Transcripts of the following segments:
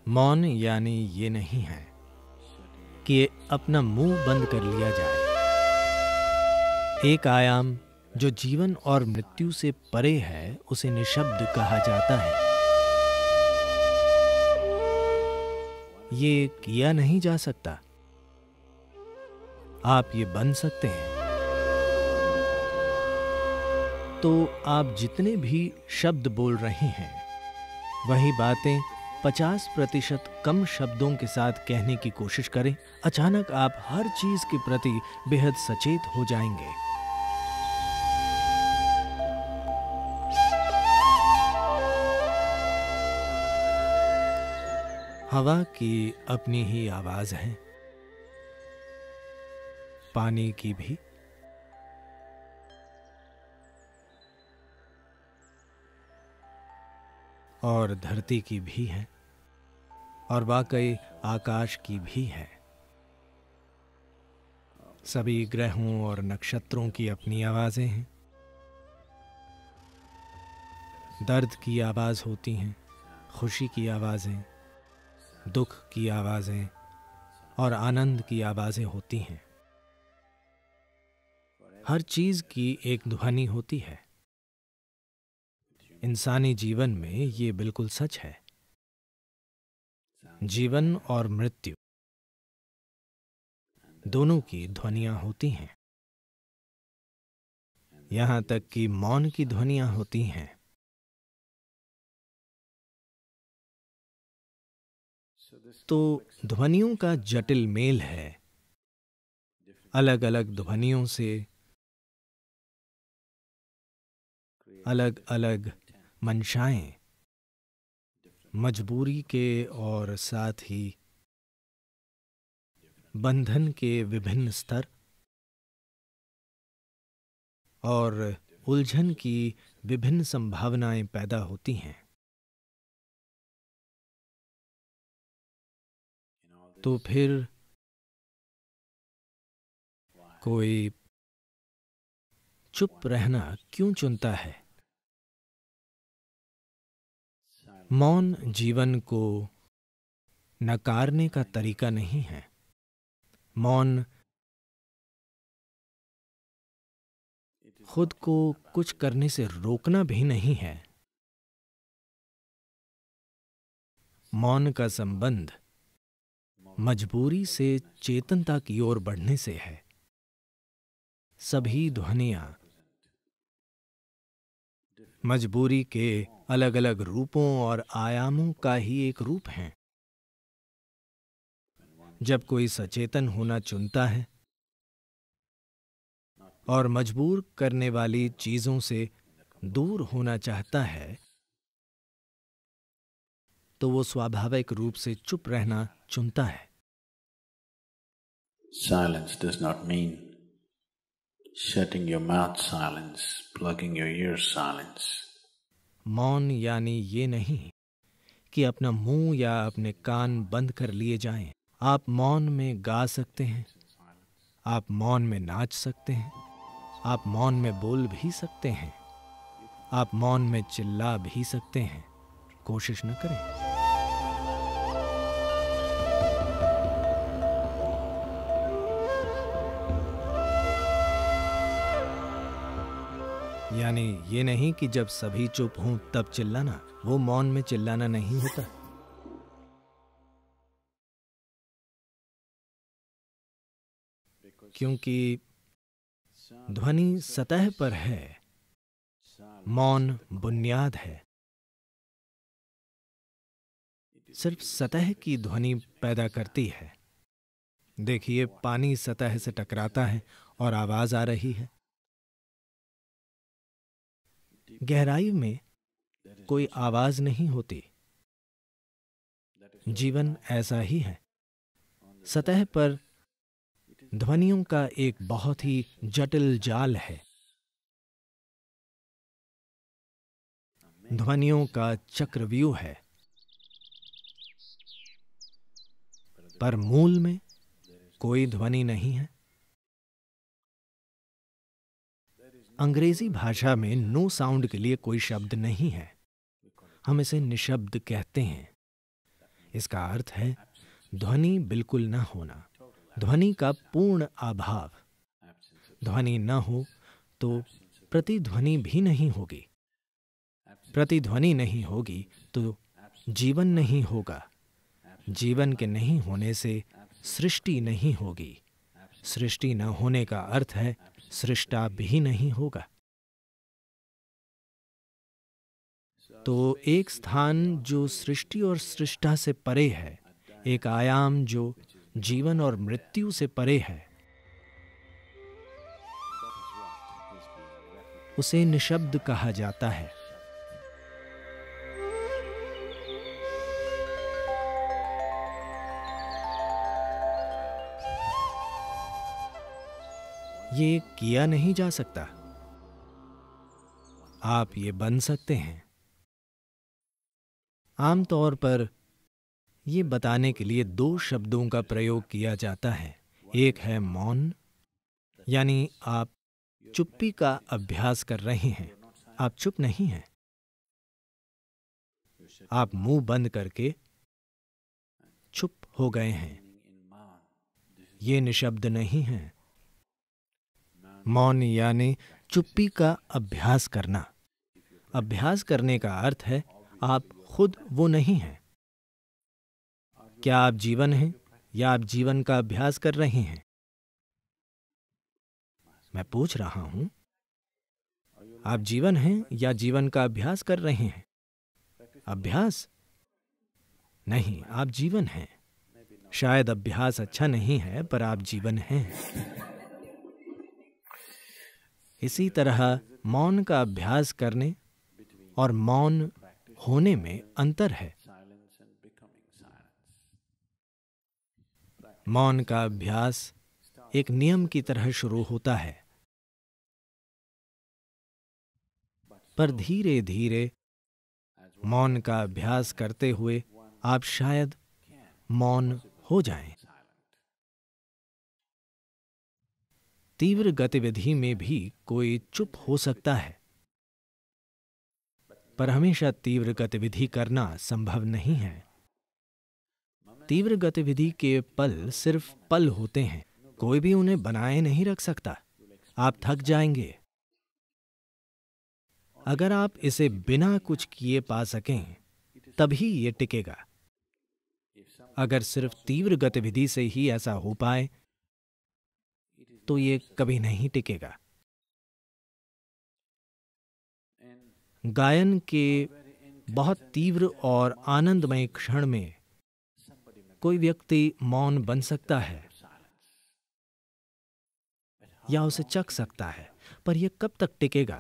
मौन यानी ये नहीं है कि अपना मुंह बंद कर लिया जाए। एक आयाम जो जीवन और मृत्यु से परे है उसे निशब्द कहा जाता है। ये किया नहीं जा सकता। आप ये बन सकते हैं। तो आप जितने भी शब्द बोल रहे हैं वही बातें 50% कम शब्दों के साथ कहने की कोशिश करें। अचानक आप हर चीज के प्रति बेहद सचेत हो जाएंगे। हवा की अपनी ही आवाज है, पानी की भी, और धरती की भी है, और वाकई आकाश की भी है। सभी ग्रहों और नक्षत्रों की अपनी आवाजें हैं। दर्द की आवाज होती हैं, खुशी की आवाजें, दुख की आवाजें और आनंद की आवाजें होती हैं। हर चीज की एक ध्वनि होती है। इंसानी जीवन में ये बिल्कुल सच है। जीवन और मृत्यु दोनों की ध्वनियां होती हैं। यहां तक कि मौन की ध्वनियां होती हैं। तो ध्वनियों का जटिल मेल है। अलग अलग ध्वनियों से अलग अलग मंशाएं, मजबूरी के और साथ ही बंधन के विभिन्न स्तर और उलझन की विभिन्न संभावनाएं पैदा होती हैं। तो फिर कोई चुप रहना क्यों चुनता है? मौन जीवन को नकारने का तरीका नहीं है। मौन खुद को कुछ करने से रोकना भी नहीं है। मौन का संबंध मजबूरी से चेतनता की ओर बढ़ने से है। सभी ध्वनियां मजबूरी के अलग अलग रूपों और आयामों का ही एक रूप हैं। जब कोई सचेतन होना चुनता है और मजबूर करने वाली चीजों से दूर होना चाहता है, तो वो स्वाभाविक रूप से चुप रहना चुनता है। Silence does not mean shutting your mouth silence, plugging your ears silence. मौन यानी ये नहीं कि अपना मुंह या अपने कान बंद कर लिए जाएं। आप मौन में गा सकते हैं, आप मौन में नाच सकते हैं, आप मौन में बोल भी सकते हैं, आप मौन में चिल्ला भी सकते हैं। कोशिश न करें। यानी ये नहीं कि जब सभी चुप हों तब चिल्लाना। वो मौन में चिल्लाना नहीं होता। क्योंकि ध्वनि सतह पर है, मौन बुनियाद है। सिर्फ सतह की ध्वनि पैदा करती है। देखिए, पानी सतह से टकराता है और आवाज आ रही है। गहराई में कोई आवाज नहीं होती। जीवन ऐसा ही है। सतह पर ध्वनियों का एक बहुत ही जटिल जाल है। ध्वनियों का चक्रव्यूह है। पर मूल में कोई ध्वनि नहीं है। अंग्रेजी भाषा में नो साउंड के लिए कोई शब्द नहीं है। हम इसे निशब्द कहते हैं। इसका अर्थ है ध्वनि बिल्कुल न होना, ध्वनि का पूर्ण अभाव। ध्वनि न हो तो प्रतिध्वनि भी नहीं होगी, प्रतिध्वनि नहीं होगी तो जीवन नहीं होगा, जीवन के नहीं होने से सृष्टि नहीं होगी, सृष्टि न होने का अर्थ है सृष्टा भी नहीं होगा। तो एक स्थान जो सृष्टि और सृष्टा से परे है, एक आयाम जो जीवन और मृत्यु से परे है, उसे निशब्द कहा जाता है। ये किया नहीं जा सकता, आप ये बन सकते हैं। आमतौर पर यह बताने के लिए दो शब्दों का प्रयोग किया जाता है। एक है मौन, यानी आप चुप्पी का अभ्यास कर रहे हैं, आप चुप नहीं हैं, आप मुंह बंद करके चुप हो गए हैं, ये निशब्द नहीं है। मौन यानी चुप्पी का अभ्यास करना। अभ्यास करने का अर्थ है आप खुद वो नहीं हैं। क्या आप जीवन हैं या आप जीवन का अभ्यास कर रहे हैं? मैं पूछ रहा हूं, आप जीवन हैं या जीवन का अभ्यास कर रहे हैं? अभ्यास नहीं, आप जीवन हैं। शायद अभ्यास अच्छा नहीं है, पर आप जीवन हैं। इसी तरह मौन का अभ्यास करने और मौन होने में अंतर है। मौन का अभ्यास एक नियम की तरह शुरू होता है, पर धीरे धीरे मौन का अभ्यास करते हुए आप शायद मौन हो जाएं। तीव्र गतिविधि में भी कोई चुप हो सकता है, पर हमेशा तीव्र गतिविधि करना संभव नहीं है। तीव्र गतिविधि के पल सिर्फ पल होते हैं, कोई भी उन्हें बनाए नहीं रख सकता। आप थक जाएंगे। अगर आप इसे बिना कुछ किए पा सकें, तभी ये टिकेगा। अगर सिर्फ तीव्र गतिविधि से ही ऐसा हो पाए, तो ये कभी नहीं टिकेगा। गायन के बहुत तीव्र और आनंदमय क्षण में कोई व्यक्ति मौन बन सकता है या उसे चख सकता है, पर यह कब तक टिकेगा?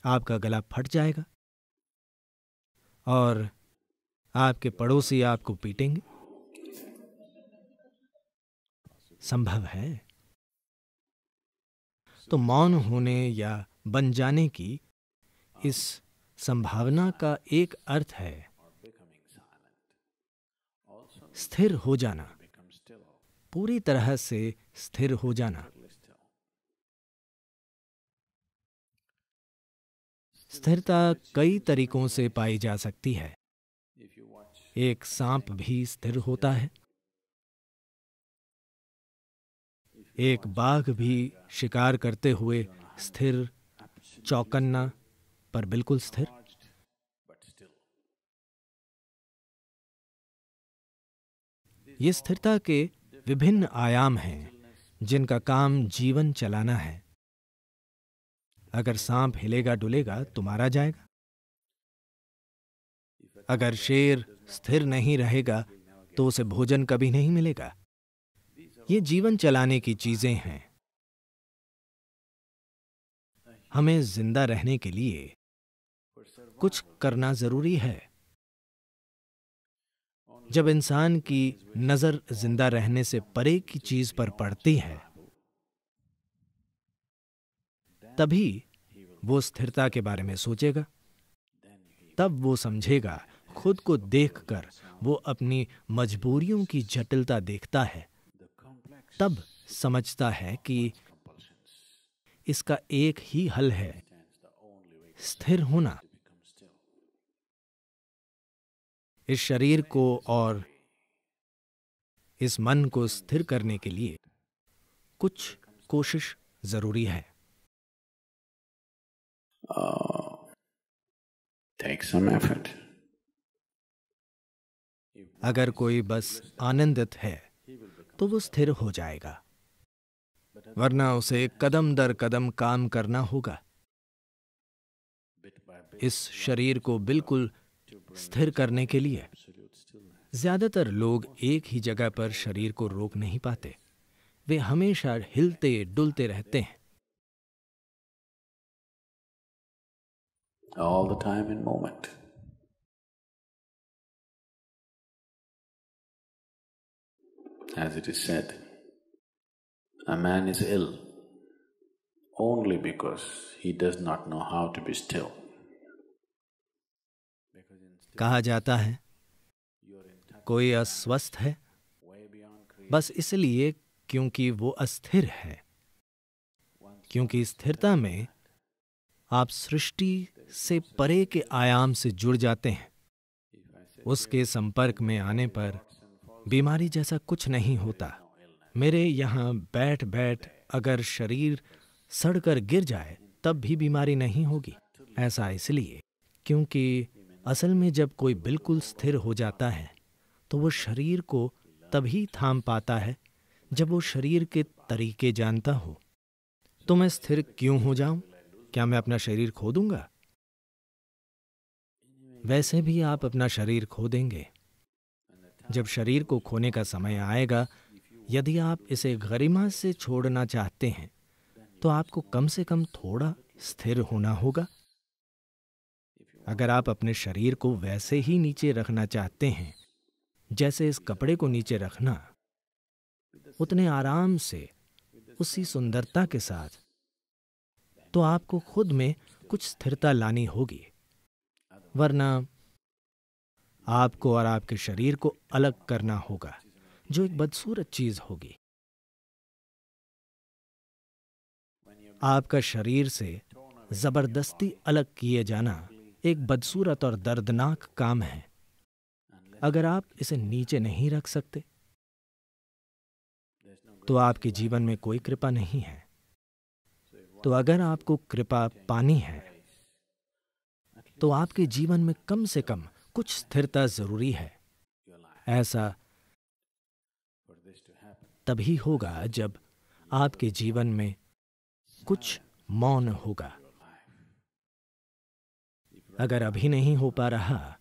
आपका गला फट जाएगा और आपके पड़ोसी आपको पीटेंगे। संभव है। तो मौन होने या बन जाने की इस संभावना का एक अर्थ है स्थिर हो जाना, पूरी तरह से स्थिर हो जाना। स्थिरता कई तरीकों से पाई जा सकती है। एक सांप भी स्थिर होता है, एक बाघ भी शिकार करते हुए स्थिर, चौकन्ना, पर बिल्कुल स्थिर। ये स्थिरता के विभिन्न आयाम हैं जिनका काम जीवन चलाना है। अगर सांप हिलेगा डुलेगा तो मारा जाएगा। अगर शेर स्थिर नहीं रहेगा तो उसे भोजन कभी नहीं मिलेगा। ये जीवन चलाने की चीजें हैं। हमें जिंदा रहने के लिए कुछ करना जरूरी है। जब इंसान की नजर जिंदा रहने से परे की चीज पर पड़ती है, तभी वो स्थिरता के बारे में सोचेगा। तब वो समझेगा, खुद को देखकर वो अपनी मजबूरियों की जटिलता देखता है। तब समझता है कि इसका एक ही हल है, स्थिर होना। इस शरीर को और इस मन को स्थिर करने के लिए कुछ कोशिश जरूरी है। Take some effort. अगर कोई बस आनंदित है तो वो स्थिर हो जाएगा, वरना उसे कदम दर कदम काम करना होगा इस शरीर को बिल्कुल स्थिर करने के लिए। ज्यादातर लोग एक ही जगह पर शरीर को रोक नहीं पाते, वे हमेशा हिलते डुलते रहते हैं। All the time in movement. As it is said, a man is ill only because he does not know how to be still. कहा जाता है कोई अस्वस्थ है बस इसलिए क्योंकि वो अस्थिर है, क्योंकि स्थिरता में आप सृष्टि से परे के आयाम से जुड़ जाते हैं। उसके संपर्क में आने पर बीमारी जैसा कुछ नहीं होता। मेरे यहाँ बैठ बैठ अगर शरीर सड़कर गिर जाए तब भी बीमारी नहीं होगी। ऐसा इसलिए क्योंकि असल में जब कोई बिल्कुल स्थिर हो जाता है तो वो शरीर को तभी थाम पाता है जब वो शरीर के तरीके जानता हो। तो मैं स्थिर क्यों हो जाऊं? क्या मैं अपना शरीर खो दूंगा? वैसे भी आप अपना शरीर खो देंगे। जब शरीर को खोने का समय आएगा, यदि आप इसे गरिमा से छोड़ना चाहते हैं तो आपको कम से कम थोड़ा स्थिर होना होगा। अगर आप अपने शरीर को वैसे ही नीचे रखना चाहते हैं जैसे इस कपड़े को नीचे रखना, उतने आराम से, उसी सुंदरता के साथ, तो आपको खुद में कुछ स्थिरता लानी होगी, वरना आपको और आपके शरीर को अलग करना होगा, जो एक बदसूरत चीज होगी। आपका शरीर से जबरदस्ती अलग किए जाना एक बदसूरत और दर्दनाक काम है। अगर आप इसे नीचे नहीं रख सकते तो आपके जीवन में कोई कृपा नहीं है। तो अगर आपको कृपा पानी है तो आपके जीवन में कम से कम कुछ स्थिरता जरूरी है। ऐसा तभी होगा जब आपके जीवन में कुछ मौन होगा। अगर अभी नहीं हो पा रहा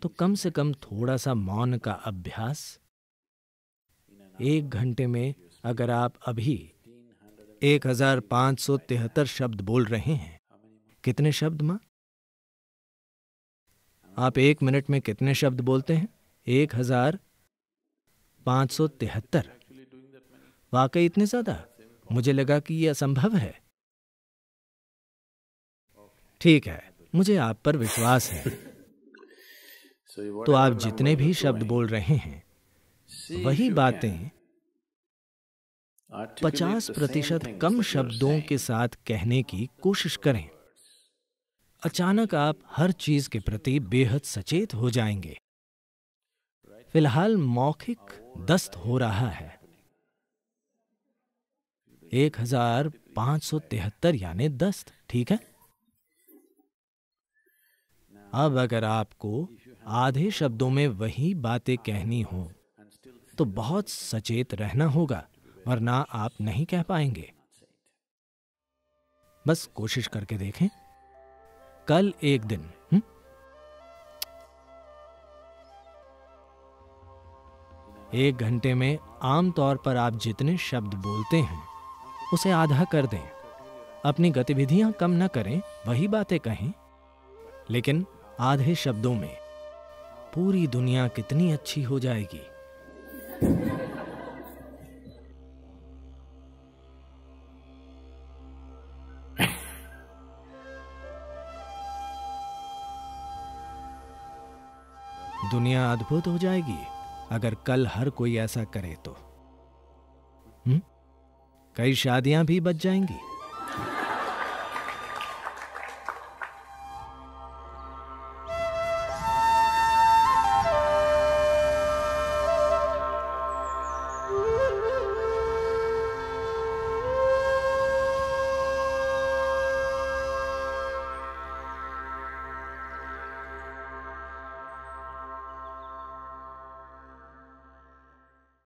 तो कम से कम थोड़ा सा मौन का अभ्यास। 1 घंटे में अगर आप अभी 1573 शब्द बोल रहे हैं, कितने शब्द मां? आप 1 मिनट में कितने शब्द बोलते हैं? 1573। वाकई इतने ज्यादा? मुझे लगा कि यह असंभव है। ठीक है, मुझे आप पर विश्वास है। तो आप जितने भी शब्द बोल रहे हैं, वही बातें 50% कम शब्दों के साथ कहने की कोशिश करें। अचानक आप हर चीज के प्रति बेहद सचेत हो जाएंगे। फिलहाल मौखिक दस्त हो रहा है। 1573 यानी दस्त, ठीक है? अब अगर आपको आधे शब्दों में वही बातें कहनी हो तो बहुत सचेत रहना होगा, वरना आप नहीं कह पाएंगे। बस कोशिश करके देखें। कल एक दिन 1 घंटे में आमतौर पर आप जितने शब्द बोलते हैं उसे आधा कर दें। अपनी गतिविधियां कम न करें, वही बातें कहें, लेकिन आधे शब्दों में पूरी दुनिया कितनी अच्छी हो जाएगी। दुनिया अद्भुत हो जाएगी अगर कल हर कोई ऐसा करे तो। कई शादियां भी बच जाएंगी।